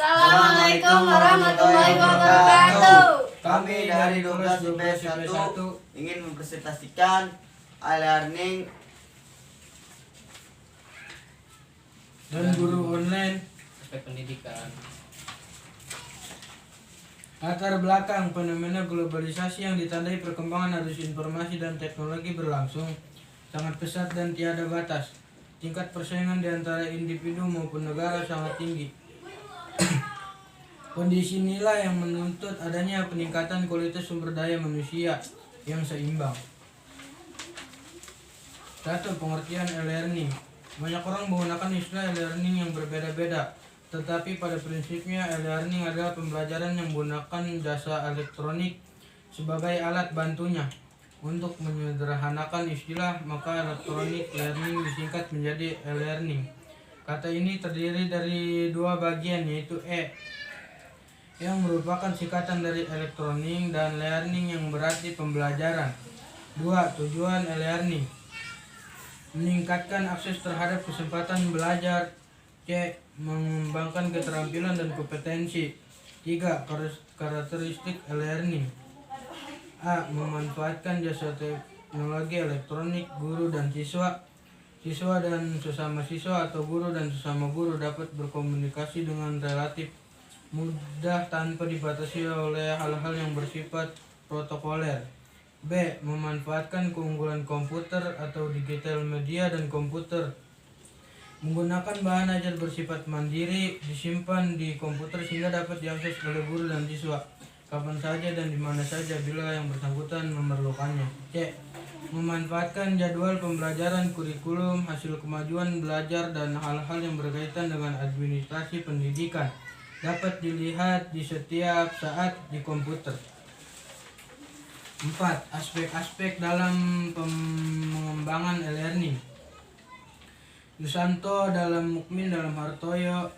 Assalamualaikum warahmatullahi wabarakatuh. Kami dari 12 IPS 1 ingin mempresentasikan e-learning dan guru online. Aspek pendidikan. Latar belakang fenomena globalisasi yang ditandai perkembangan arus informasi dan teknologi berlangsung sangat pesat dan tiada batas. Tingkat persaingan di antara individu maupun negara sangat tinggi. Kondisi inilah yang menuntut adanya peningkatan kualitas sumber daya manusia yang seimbang. 1. Pengertian e-learning. Banyak orang menggunakan istilah e-learning yang berbeda-beda, tetapi pada prinsipnya e-learning adalah pembelajaran yang menggunakan jasa elektronik sebagai alat bantunya. Untuk menyederhanakan istilah, maka electronic learning disingkat menjadi e-learning. Kata ini terdiri dari dua bagian, yaitu yang merupakan singkatan dari electronic, dan learning yang berarti pembelajaran. 2. Tujuan e-learning: meningkatkan akses terhadap kesempatan belajar. C. Mengembangkan keterampilan dan kompetensi. 3. Karakteristik e-learning: A. Memanfaatkan jasa teknologi elektronik. Guru dan siswa. Siswa dan sesama siswa atau guru dan sesama guru dapat berkomunikasi dengan relatif mudah tanpa dibatasi oleh hal-hal yang bersifat protokoler. B. Memanfaatkan keunggulan komputer atau digital media dan komputer. Menggunakan bahan ajar bersifat mandiri, disimpan di komputer sehingga dapat diakses oleh guru dan siswa kapan saja dan di mana saja bila yang bersangkutan memerlukannya. C. Memanfaatkan jadwal pembelajaran, kurikulum, hasil kemajuan belajar, dan hal-hal yang berkaitan dengan administrasi pendidikan dapat dilihat di setiap saat di komputer. 4. Aspek-aspek dalam pengembangan e-learning. Yusanto dalam Mukmin dalam Hartoyo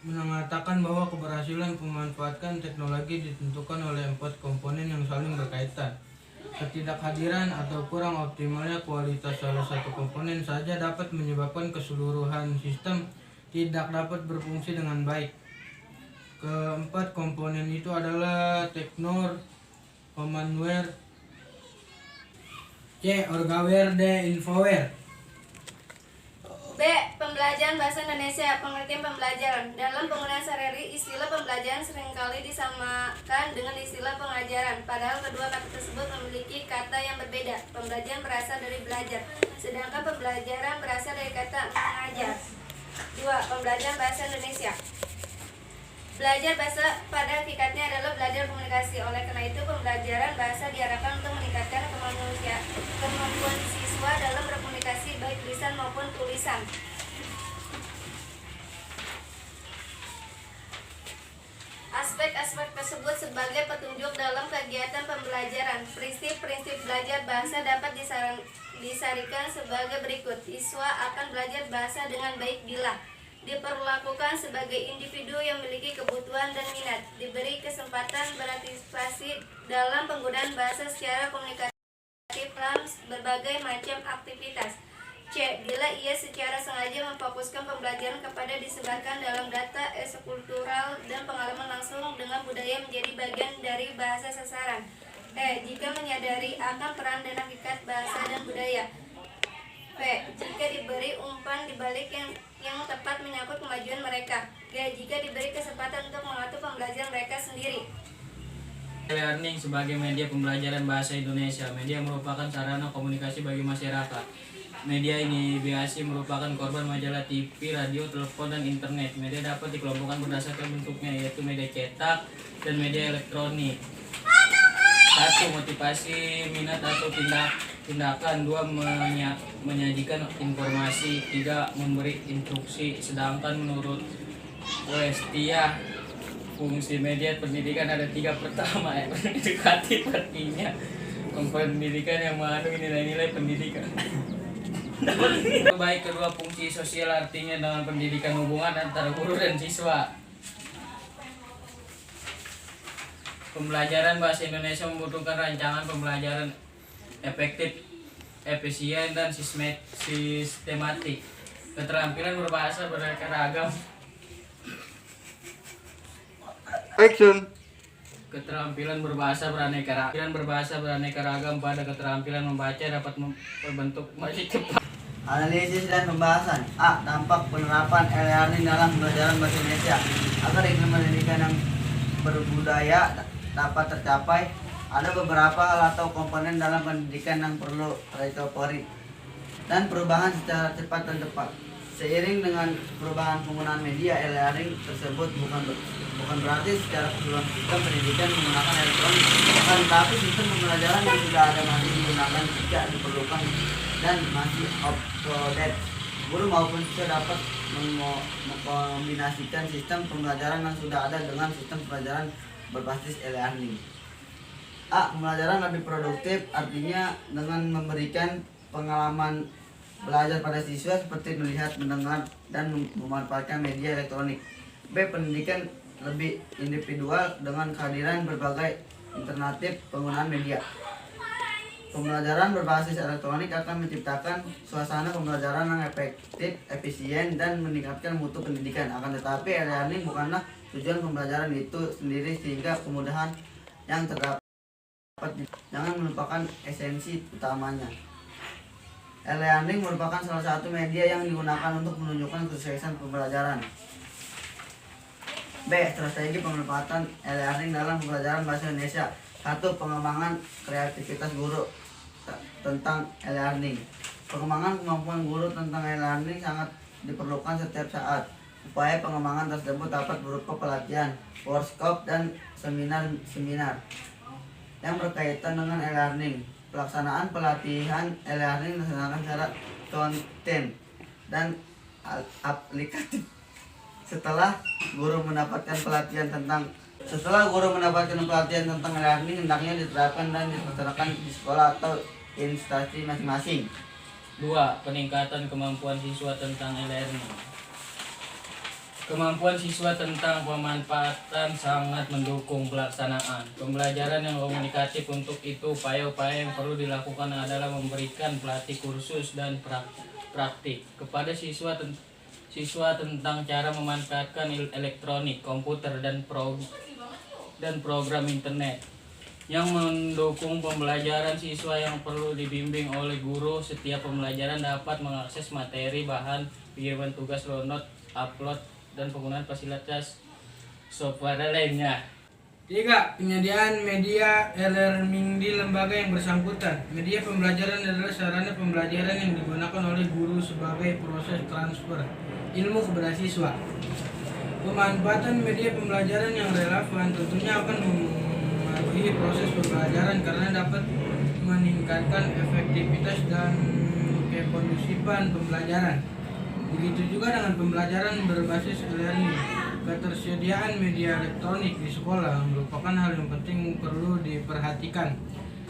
mengatakan bahwa keberhasilan memanfaatkan teknologi ditentukan oleh 4 komponen yang saling berkaitan. Ketidakhadiran atau kurang optimalnya kualitas salah satu komponen saja dapat menyebabkan keseluruhan sistem tidak dapat berfungsi dengan baik. Keempat komponen itu adalah teknor, commandware, C. Orgaware, D. Infoware. B. Pembelajaran bahasa Indonesia. Pengertian pembelajaran. Dalam penggunaan sehari-hari, istilah pembelajaran seringkali disamakan dengan istilah pengajaran, padahal kedua kata tersebut memiliki kata yang berbeda. Pembelajaran berasal dari belajar, sedangkan pembelajaran berasal dari kata mengajar. 2. Pembelajaran bahasa Indonesia. Belajar bahasa pada hakikatnya adalah belajar komunikasi. Oleh karena itu, pembelajaran bahasa diarahkan untuk meningkatkan kemampuan siswa dalam berkomunikasi baik tulisan maupun tulisan. Aspek-aspek tersebut sebagai petunjuk dalam kegiatan pembelajaran. Prinsip-prinsip belajar bahasa dapat disarikan sebagai berikut. Siswa akan belajar bahasa dengan baik bila diperlakukan sebagai individu yang memiliki kebutuhan dan minat, diberi kesempatan beraktivasi dalam penggunaan bahasa secara komunikatif dalam berbagai macam aktivitas. C. Bila ia secara sengaja memfokuskan pembelajaran kepada disebarkan dalam data kultural dan pengalaman langsung dengan budaya menjadi bagian dari bahasa sasaran. E. Jika menyadari akan peran dan hakikat bahasa dan budaya. P. Jika diberi umpan dibalik yang tepat menyangkut kemajuan mereka. G. Jika diberi kesempatan untuk mengatur pembelajaran mereka sendiri. E-learning sebagai media pembelajaran bahasa Indonesia. Media merupakan sarana komunikasi bagi masyarakat. Media ini biasa merupakan korban majalah TV, radio, telepon, dan internet. Media dapat dikelompokkan berdasarkan bentuknya, yaitu media cetak dan media elektronik. 1. Motivasi, minat atau tindakan. 2. Menyajikan informasi. 3. Memberi instruksi. Sedangkan menurut Westia, fungsi media pendidikan ada 3. Pertama, edukatif, artinya pendidikan yang mengandung nilai-nilai pendidikan. Baik. Kedua, fungsi sosial, artinya dengan pendidikan hubungan antara guru dan siswa. Pembelajaran bahasa Indonesia membutuhkan rancangan pembelajaran efektif, efisien, dan sistematik. Keterampilan berbahasa beraneka ragam Action. Keterampilan berbahasa beraneka ragam pada keterampilan membaca dapat membentuk masih cepat. Analisis dan pembahasan. A. Dampak penerapan e-learning dalam pembelajaran bahasa Indonesia agar iklim pendidikan yang berbudaya dapat tercapai. Ada beberapa hal atau komponen dalam pendidikan yang perlu recovery dan perubahan secara cepat dan tepat. Seiring dengan perubahan penggunaan media, e-learning tersebut bukan berarti secara keseluruhan sistem pendidikan menggunakan elektronik, akan tetapi sistem pembelajaran yang sudah ada masih digunakan jika diperlukan dan masih up to date. Guru maupun siswa dapat mengkombinasikan sistem pembelajaran yang sudah ada dengan sistem pembelajaran berbasis e-learning. A. Pembelajaran lebih produktif, artinya dengan memberikan pengalaman belajar pada siswa seperti melihat, mendengar, dan memanfaatkan media elektronik. B. Pendidikan lebih individual dengan kehadiran berbagai alternatif penggunaan media. Pembelajaran berbasis elektronik akan menciptakan suasana pembelajaran yang efektif, efisien, dan meningkatkan mutu pendidikan. Akan tetapi, e-learning bukanlah tujuan pembelajaran itu sendiri, sehingga kemudahan yang terdapat jangan melupakan esensi utamanya. E-learning merupakan salah satu media yang digunakan untuk menunjukkan kesuksesan pembelajaran. B. Strategi pemanfaatan e-learning dalam pembelajaran bahasa Indonesia. 1. Pengembangan kreativitas guru tentang e-learning. Pengembangan kemampuan guru tentang e-learning sangat diperlukan setiap saat. Upaya pengembangan tersebut dapat berupa pelatihan, workshop, dan seminar-seminar yang berkaitan dengan e-learning. Pelaksanaan pelatihan e-learning dilaksanakan secara konten dan aplikatif. Setelah guru mendapatkan pelatihan tentang e-learning, hendaknya diterapkan dan dilaksanakan di sekolah atau instansi masing-masing. 2. Peningkatan kemampuan siswa tentang e-learning. Kemampuan siswa tentang pemanfaatan sangat mendukung pelaksanaan pembelajaran yang komunikatif. Untuk itu, upaya-upaya yang perlu dilakukan adalah memberikan pelatih kursus dan praktik kepada siswa tentang cara memanfaatkan elektronik, komputer, dan program internet yang mendukung pembelajaran siswa yang perlu dibimbing oleh guru. Setiap pembelajaran dapat mengakses materi, bahan, pengiriman tugas, download, upload, dan penggunaan fasilitas software lainnya. 3. Penyediaan media e-learning di lembaga yang bersangkutan. Media pembelajaran adalah sarana pembelajaran yang digunakan oleh guru sebagai proses transfer ilmu kepada siswa. Pemanfaatan media pembelajaran yang relevan tentunya akan mempengaruhi proses pembelajaran karena dapat meningkatkan efektivitas dan kekondusifan pembelajaran. Begitu juga dengan pembelajaran berbasis e-learning. Ketersediaan media elektronik di sekolah merupakan hal yang penting perlu diperhatikan.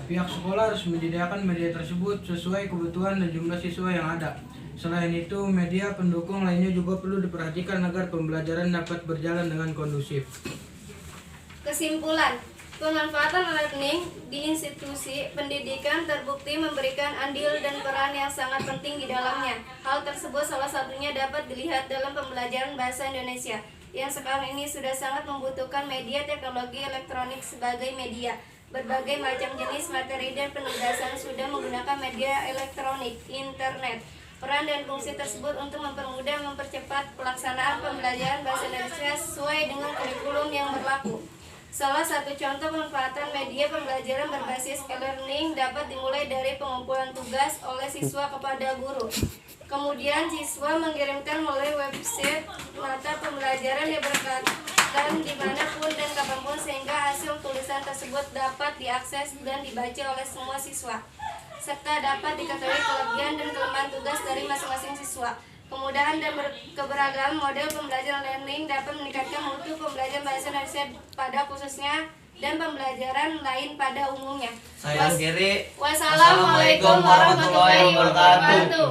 Pihak sekolah harus menyediakan media tersebut sesuai kebutuhan dan jumlah siswa yang ada. Selain itu, media pendukung lainnya juga perlu diperhatikan agar pembelajaran dapat berjalan dengan kondusif. Kesimpulan, pemanfaatan e-learning di institusi pendidikan terbukti memberikan andil dan peran yang sangat penting di dalamnya. Hal tersebut salah satunya dapat dilihat dalam pembelajaran bahasa Indonesia, yang sekarang ini sudah sangat membutuhkan media teknologi elektronik sebagai media. Berbagai macam jenis materi dan penugasan sudah menggunakan media elektronik, internet. Peran dan fungsi tersebut untuk mempercepat pelaksanaan pembelajaran bahasa Indonesia sesuai dengan kurikulum yang berlaku. Salah satu contoh pemanfaatan media pembelajaran berbasis e-learning dapat dimulai dari pengumpulan tugas oleh siswa kepada guru. Kemudian siswa mengirimkan melalui website mata pembelajaran yang berkaitan dimanapun dan kapanpun, sehingga hasil tulisan tersebut dapat diakses dan dibaca oleh semua siswa, serta dapat diketahui kelebihan dan kelemahan tugas dari masing-masing siswa. Kemudahan dan keberagaman model pembelajaran learning dapat meningkatkan mutu pembelajaran bahasa Indonesia pada khususnya dan pembelajaran lain pada umumnya. Saya akhiri. Wassalamualaikum warahmatullahi wabarakatuh.